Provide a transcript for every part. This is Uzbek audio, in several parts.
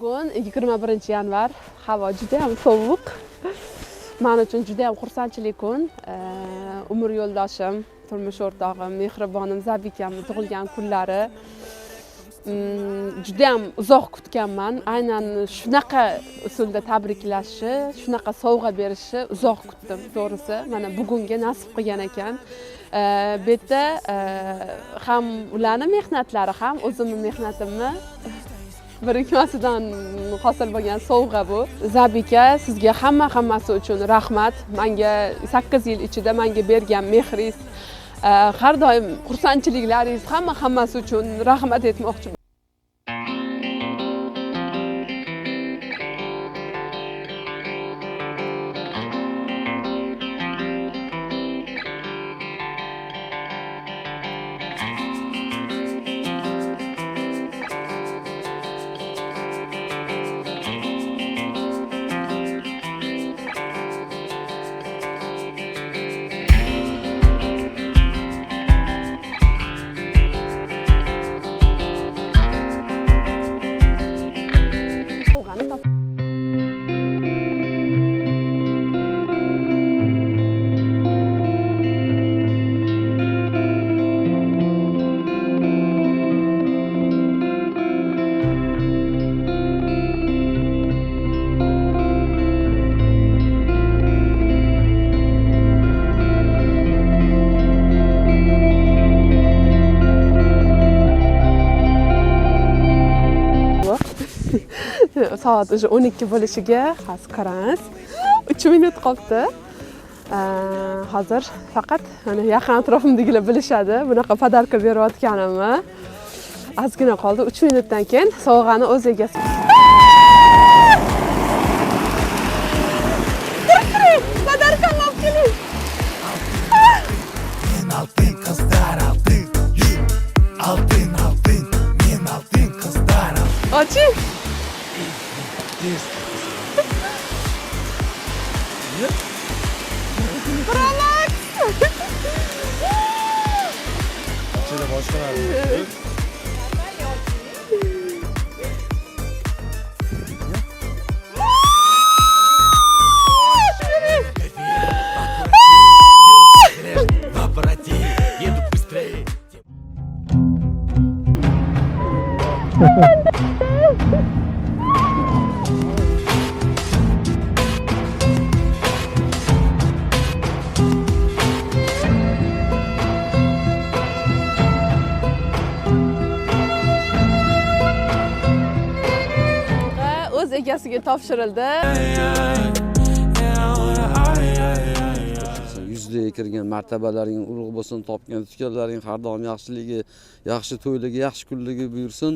Bugun 21 yanvar, havo juda ham sovuq. Men uchun juda ham xursandchilik kun. Umr yo'ldoshim, turmush o'rtog'im, mehribonim Zabikamning tug'ilgan kunlari. Juda ham uzoq kutganman. Aynan shunaqa usulda tabriklashi, shunaqa sovg'a berishi uzoq kutdim, to'g'risi. Mana bugunga nasib qilgan ekan. Bu yerda ham ularning mehnatlari ham o'zimning mehnatimni birikmasidan hosil bo'lgan sovg'a bu. Zabika, sizga hammasi uchun rahmat. Menga 8 yil ichida menga bergan mehringiz, har doim xursandchiliklaringiz hammasi uchun rahmat aytmoqchiman. Soat уже 12 bo'lishiga hozir qarang. 3 minut qoldi. Hozir faqat mana yaqin atrofimdagilar bilishadi, bunaqa podarka berayotganimni. Ozgina qoldi, 3 minutdan keyin sovg'ani o'z egasi. Podarkani olib keling. Men oltin qizlar oltin. Oltin, men oltin qizlar. Oching. Relax. İçeri başkan abi. O'z egasiga topshirildi. Yuzliga kirgan martabalaring ulug' bo'lsin, topgan tutganlaring har doim yaxshiligi, yaxshi to'yligi, yaxshi kunligi buyursin.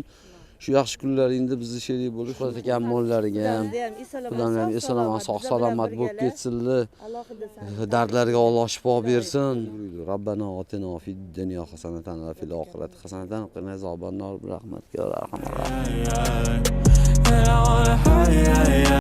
Shu yaxshi kunlaringda bizni sherik bo'lib, Xudo akam mollariga ham, xudolarning eson sog' salomat bo'lib ketsinlar. Dardlarga Alloh shifo bersin. Robbana otina fid dunyo hasanatan va fil oxirati hasanatan va qina azoban nar. Rahmatga va rahmat.